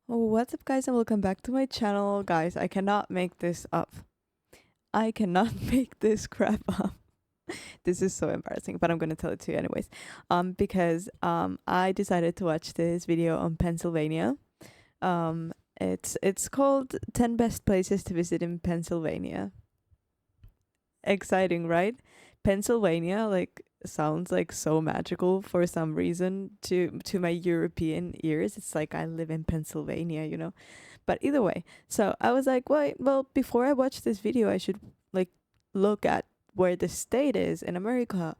What's up, guys, and welcome back to my channel. Guys, I cannot make this up. I cannot make this crap up. This is so embarrassing, but I'm gonna tell it to you anyways. Because I decided to watch this video on Pennsylvania. It's called 10 Best Places to Visit in Pennsylvania. Exciting, right? Pennsylvania, like, sounds like so magical for some reason to my European ears. It's like I live in Pennsylvania, you know. But either way, so I was like, well, before I watch this video, I should like look at where the state is in America.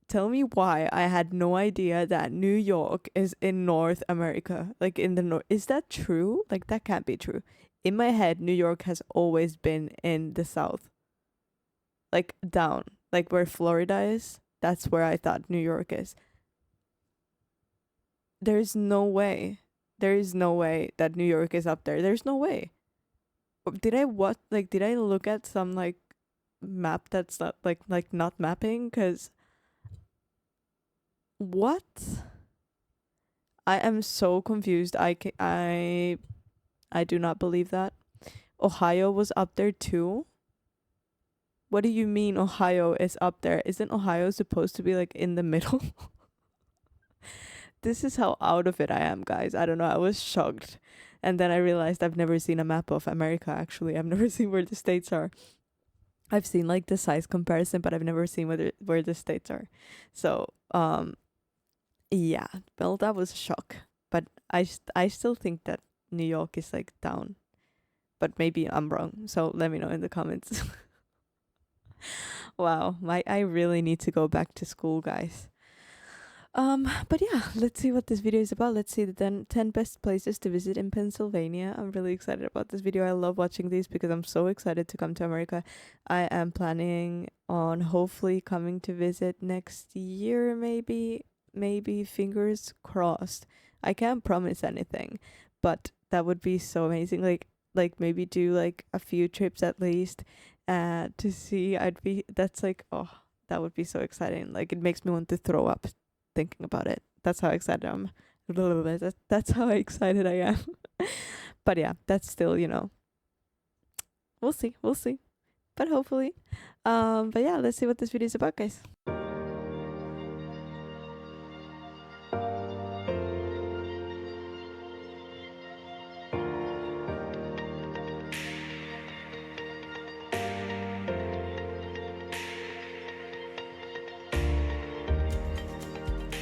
Tell me why I had no idea that New York is in North America, like in the north. Is that true? Like, that can't be true. In my head, New York has always been in the south, like down, like where Florida is. That's where I thought New York is. There's no way. There is no way that New York is up there. There's no way. Did I did I look at some like map that's not like not mapping? Cause what? I am so confused. I do not believe that. Ohio was up there too. What do you mean Ohio is up there? Isn't Ohio supposed to be like in the middle? This is how out of it I am, guys. I don't know. I was shocked. And then I realized I've never seen a map of America, actually. I've never seen where the states are. I've seen like the size comparison, but I've never seen where the states are. So, yeah. Well, that was a shock. But I still think that New York is like down. But maybe I'm wrong. So let me know in the comments. Wow, I really need to go back to school, guys. But yeah, let's see what this video is about. Let's see the 10 best places to visit in Pennsylvania. I'm really excited about this video. I love watching these because I'm so excited to come to America. I am planning on hopefully coming to visit next year, maybe fingers crossed. I can't promise anything, but that would be so amazing. Like maybe do like a few trips at least to see. That's like, oh, that would be so exciting. Like, it makes me want to throw up thinking about it. That's how excited I'm. That's how excited I am. But yeah, that's still, we'll see. But hopefully. But yeah, let's see what this video is about, guys.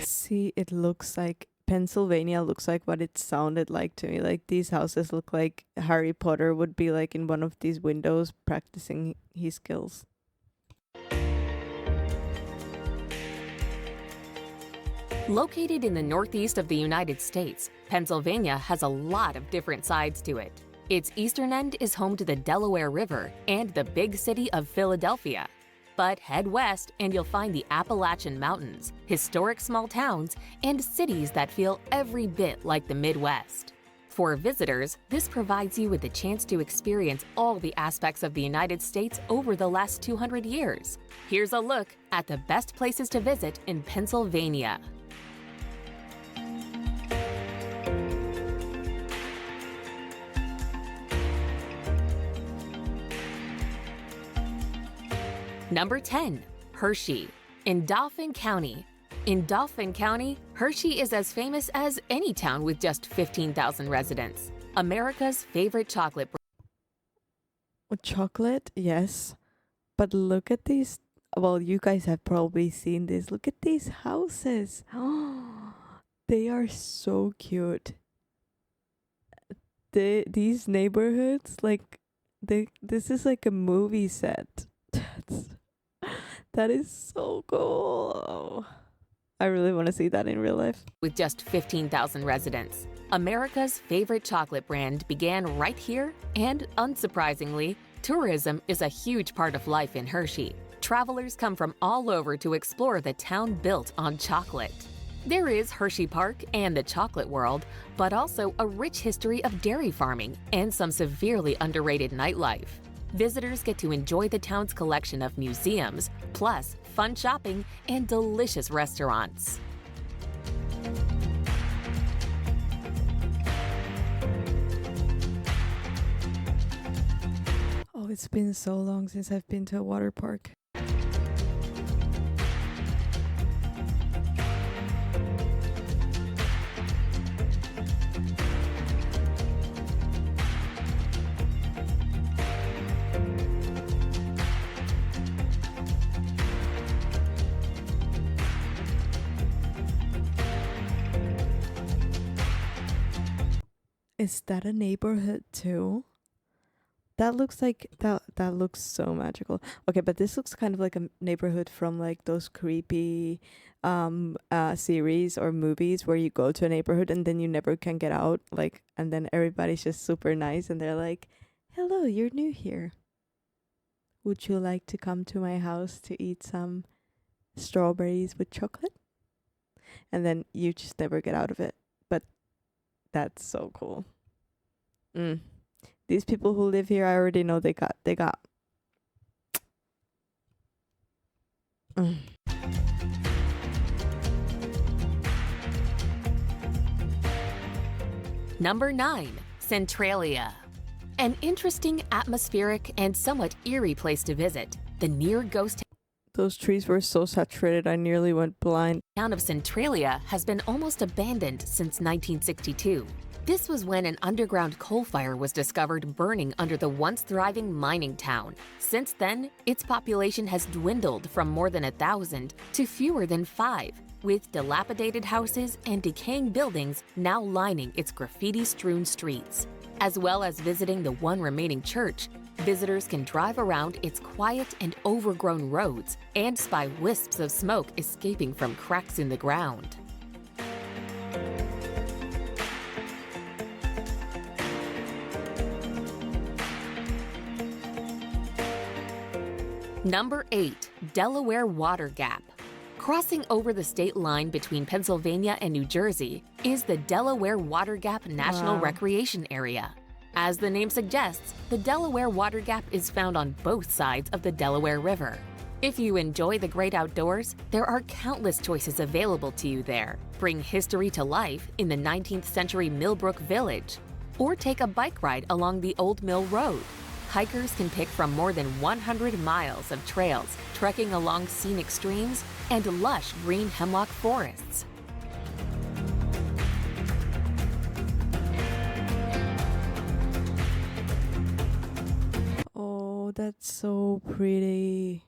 See, it looks like Pennsylvania looks like what it sounded like to me. Like, these houses look like Harry Potter would be like in one of these windows practicing his skills. Located in the northeast of the United States, Pennsylvania has a lot of different sides to it. Its eastern end is home to the Delaware River and the big city of Philadelphia. But head west and you'll find the Appalachian Mountains, historic small towns, and cities that feel every bit like the Midwest. For visitors, this provides you with the chance to experience all the aspects of the United States over the last 200 years. Here's a look at the best places to visit in Pennsylvania. Number 10. Hershey, in Dauphin County. In Dauphin County, Hershey is as famous as any town with just 15,000 residents. America's favorite chocolate brand. Chocolate, yes. But look at these. Well, you guys have probably seen this. Look at these houses. They are so cute. These neighborhoods, like, this is like a movie set. That is so cool. I really want to see that in real life. With just 15,000 residents, America's favorite chocolate brand began right here, and unsurprisingly, tourism is a huge part of life in Hershey. Travelers come from all over to explore the town built on chocolate. There is Hershey Park and the chocolate world, but also a rich history of dairy farming and some severely underrated nightlife. Visitors get to enjoy the town's collection of museums, plus fun shopping and delicious restaurants. it's been so long since I've been to a water park. Is that a neighborhood too? That looks like that looks so magical. Okay, but this looks kind of like a neighborhood from like those creepy series or movies where you go to a neighborhood and then you never can get out, like, and then everybody's just super nice and they're like, "Hello, you're new here. Would you like to come to my house to eat some strawberries with chocolate?" And then you just never get out of it. But that's so cool. These people who live here, I already know they got. Number 9, Centralia. An interesting, atmospheric, and somewhat eerie place to visit, the near ghost Those trees were so saturated I nearly went blind. town of Centralia has been almost abandoned since 1962. This was when an underground coal fire was discovered burning under the once thriving mining town. Since then, its population has dwindled from more than 1,000 to fewer than 5, with dilapidated houses and decaying buildings now lining its graffiti-strewn streets. As well as visiting the one remaining church, visitors can drive around its quiet and overgrown roads and spy wisps of smoke escaping from cracks in the ground. Number 8, Delaware Water Gap. Crossing over the state line between Pennsylvania and New Jersey is the Delaware Water Gap National Wow. Recreation Area. As the name suggests, the Delaware Water Gap is found on both sides of the Delaware River. If you enjoy the great outdoors, there are countless choices available to you there. Bring history to life in the 19th century Millbrook Village, or take a bike ride along the Old Mill Road. Hikers can pick from more than 100 miles of trails, trekking along scenic streams and lush green hemlock forests. Oh, that's so pretty.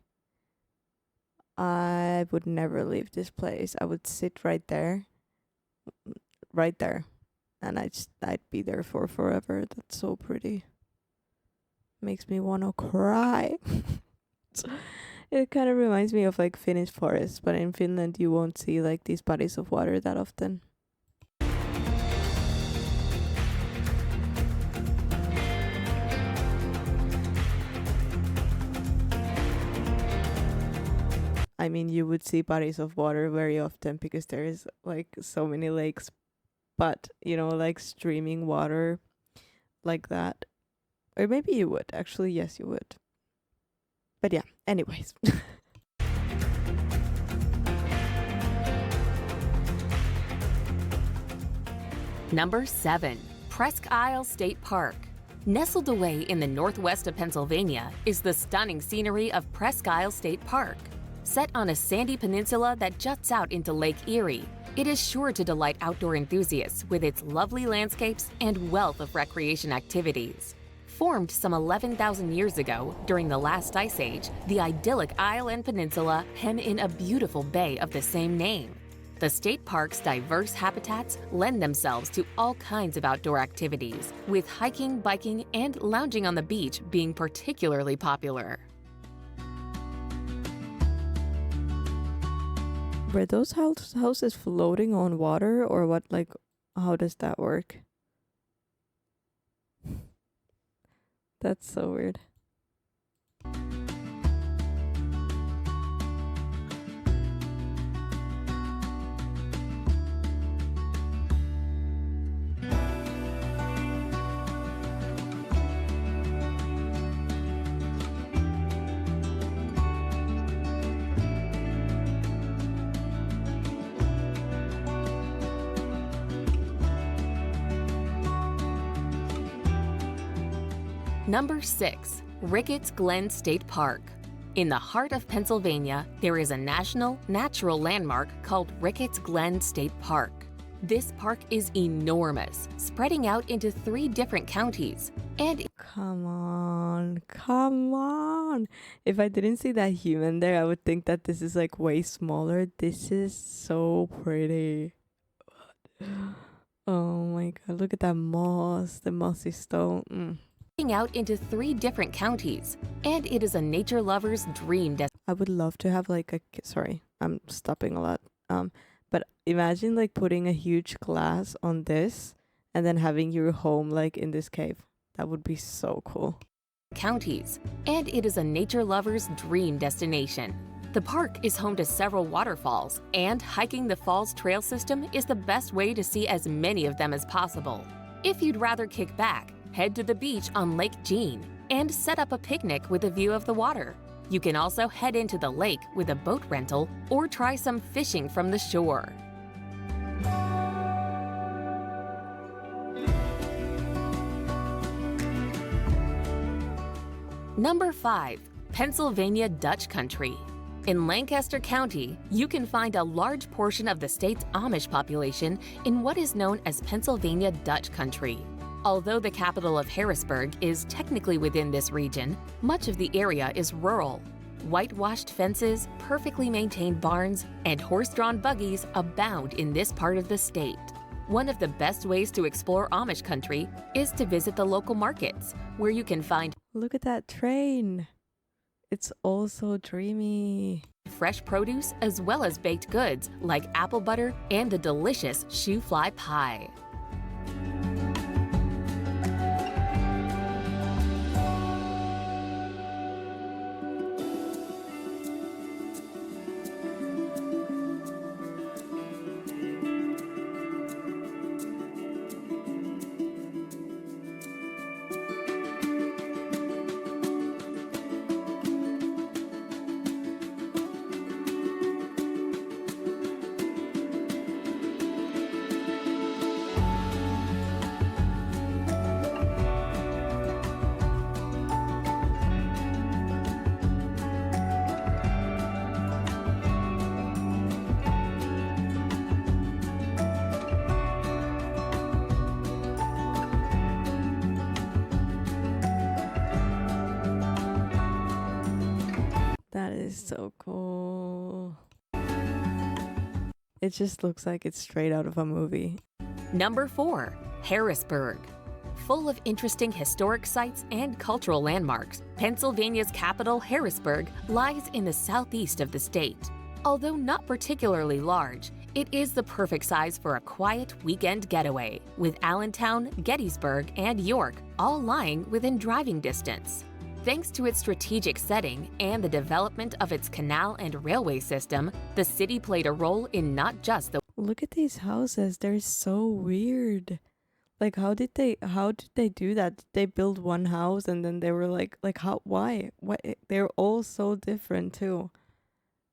I would never leave this place. I would sit right there, and I'd be there for forever. That's so pretty. Makes me want to cry. It kind of reminds me of like Finnish forests, but in Finland you won't see like these bodies of water that often. I mean, you would see bodies of water very often because there is like so many lakes, but you know, like streaming water like that. Or maybe you would. Actually, yes, you would. But yeah, anyways. Number 7, Presque State Park. Nestled away in the northwest of Pennsylvania is the stunning scenery of Presque State Park. Set on a sandy peninsula that juts out into Lake Erie, it is sure to delight outdoor enthusiasts with its lovely landscapes and wealth of recreation activities. Formed some 11,000 years ago during the last ice age, the idyllic isle and peninsula hem in a beautiful bay of the same name. The state park's diverse habitats lend themselves to all kinds of outdoor activities, with hiking, biking, and lounging on the beach being particularly popular. Were those houses floating on water or what? Like, how does that work? That's so weird. Number 6, Ricketts Glen State Park. In the heart of Pennsylvania, there is a national natural landmark called Ricketts Glen State Park. This park is enormous, spreading out into 3 different counties, and Come on, come on. If I didn't see that human there, I would think that this is like way smaller. This is so pretty. Oh my god, look at that moss, the mossy stone. out into 3 different counties, and it is a nature lover's dream destination. I would love to have like sorry, I'm stopping a lot. But imagine like putting a huge glass on this and then having your home like in this cave. That would be so cool. Counties, and it is a nature lover's dream destination. The park is home to several waterfalls, and hiking the falls trail system is the best way to see as many of them as possible. If you'd rather kick back, head to the beach on Lake Jean and set up a picnic with a view of the water. You can also head into the lake with a boat rental or try some fishing from the shore. Number 5. Pennsylvania Dutch Country. In Lancaster County, you can find a large portion of the state's Amish population in what is known as Pennsylvania Dutch Country. Although the capital of Harrisburg is technically within this region, much of the area is rural. Whitewashed fences, perfectly maintained barns, and horse-drawn buggies abound in this part of the state. One of the best ways to explore Amish country is to visit the local markets, where you can find Look at that train. It's all so dreamy. fresh produce as well as baked goods like apple butter and the delicious shoe fly pie. That is so cool. It just looks like it's straight out of a movie. Number 4. Harrisburg. Full of interesting historic sites and cultural landmarks, Pennsylvania's capital, Harrisburg, lies in the southeast of the state. Although not particularly large, it is the perfect size for a quiet weekend getaway, with Allentown, Gettysburg, and York all lying within driving distance. Thanks to its strategic setting and the development of its canal and railway system, the city played a role in not just the Look at these houses. They're so weird. Like how did they do that? Did they build one house and then they were like how why? What they're all so different too.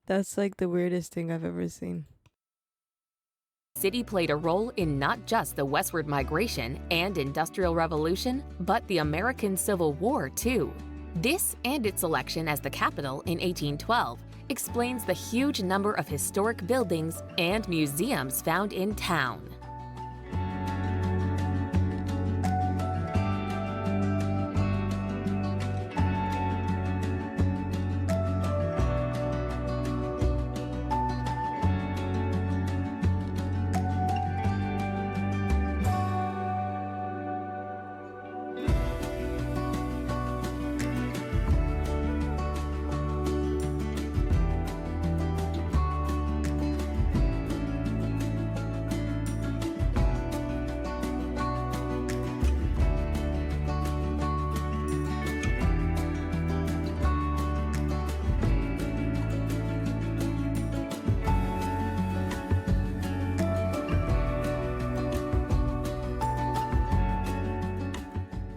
That's like the weirdest thing I've ever seen. city played a role in not just the westward migration and industrial revolution, but the American Civil War too. This and its selection as the capital in 1812 explains the huge number of historic buildings and museums found in town.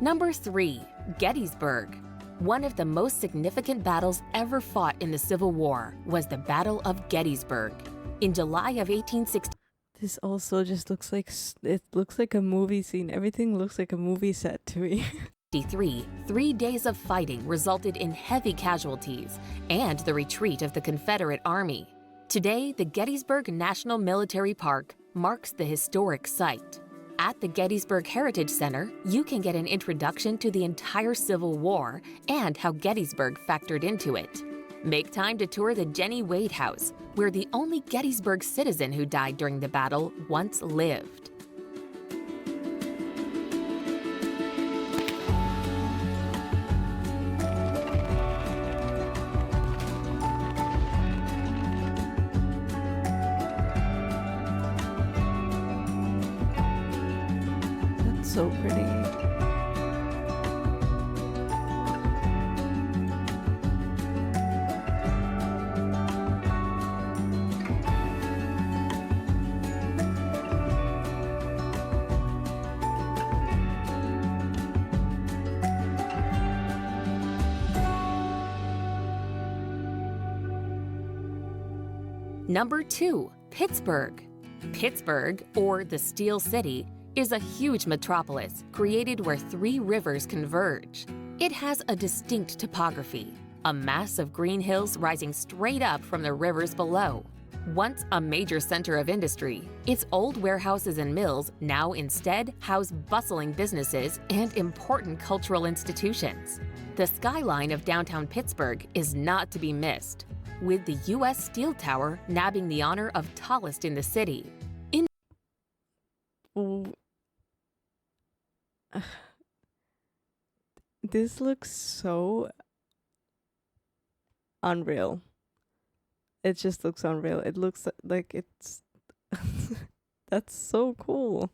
Number 3. Gettysburg. One of the most significant battles ever fought in the Civil War was the Battle of Gettysburg. In July of 1860, This also just looks like it looks like a movie scene. Everything looks like a movie set to me. 3 days of fighting resulted in heavy casualties and the retreat of the Confederate Army. Today, the Gettysburg National Military Park marks the historic site. At the Gettysburg Heritage Center, you can get an introduction to the entire Civil War and how Gettysburg factored into it. Make time to tour the Jenny Wade House, where the only Gettysburg citizen who died during the battle once lived. So pretty. Number 2, Pittsburgh. Pittsburgh, or the Steel City, is a huge metropolis created where 3 rivers converge. It has a distinct topography, a mass of green hills rising straight up from the rivers below. Once a major center of industry, its old warehouses and mills now instead house bustling businesses and important cultural institutions. The skyline of downtown Pittsburgh is not to be missed, with the U.S. Steel Tower nabbing the honor of tallest in the city. This looks so unreal. It just looks unreal. It looks like it's that's so cool.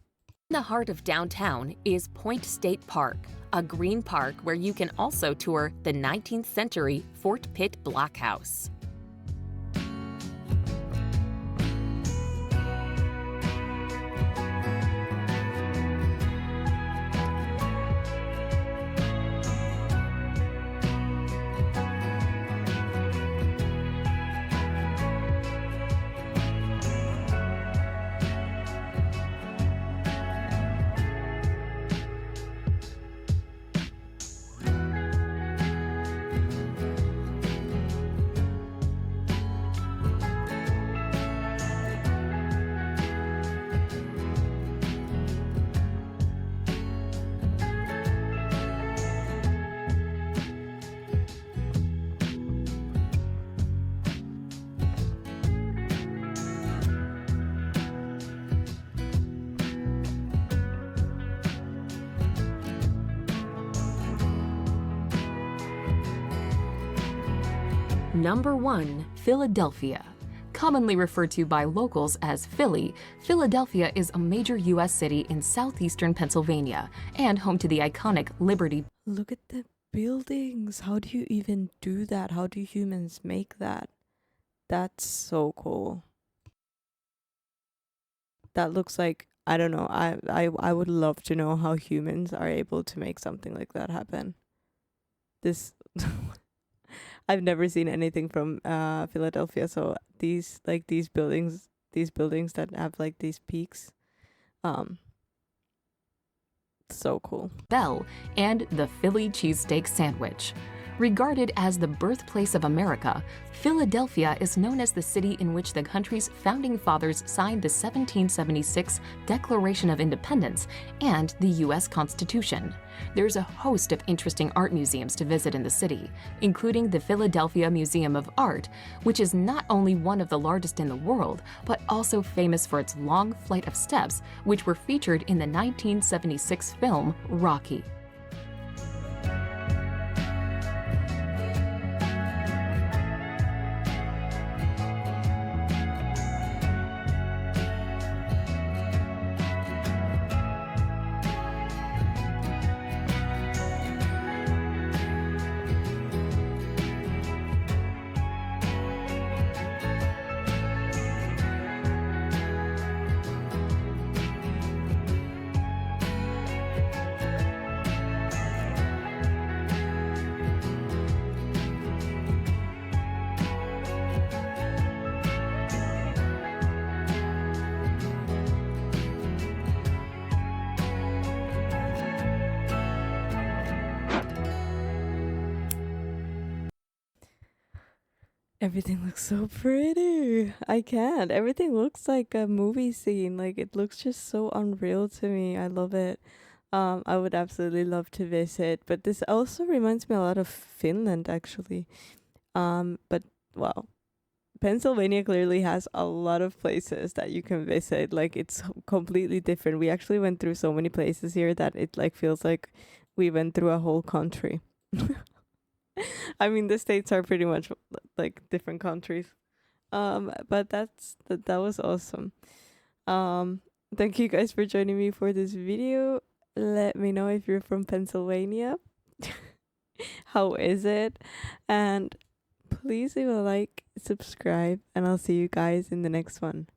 In the heart of downtown is Point State Park, a green park where you can also tour the 19th century Fort Pitt Block House. Number 1, Philadelphia. Commonly referred to by locals as Philly, Philadelphia is a major U.S. city in southeastern Pennsylvania and home to the iconic Liberty. Look at the buildings. How do you even do that? How do humans make that? That's so cool. That looks like, I don't know, I would love to know how humans are able to make something like that happen. This I've never seen anything from Philadelphia, so these buildings that have like these peaks, so cool. Bell and the Philly cheesesteak sandwich. Regarded as the birthplace of America, Philadelphia is known as the city in which the country's founding fathers signed the 1776 Declaration of Independence and the U.S. Constitution. There's a host of interesting art museums to visit in the city, including the Philadelphia Museum of Art, which is not only one of the largest in the world, but also famous for its long flight of steps, which were featured in the 1976 film Rocky. Everything looks so pretty. I can't. Everything looks like a movie scene. Like it looks just so unreal to me. I love it. I would absolutely love to visit, but this also reminds me a lot of Finland actually. But wow, Pennsylvania clearly has a lot of places that you can visit. Like it's completely different. We actually went through so many places here that it like feels like we went through a whole country. I mean, the states are pretty much like different countries. But that was awesome. Um, thank you guys for joining me for this video. Let me know if you're from Pennsylvania. How is it? And please leave a like, subscribe, and I'll see you guys in the next one.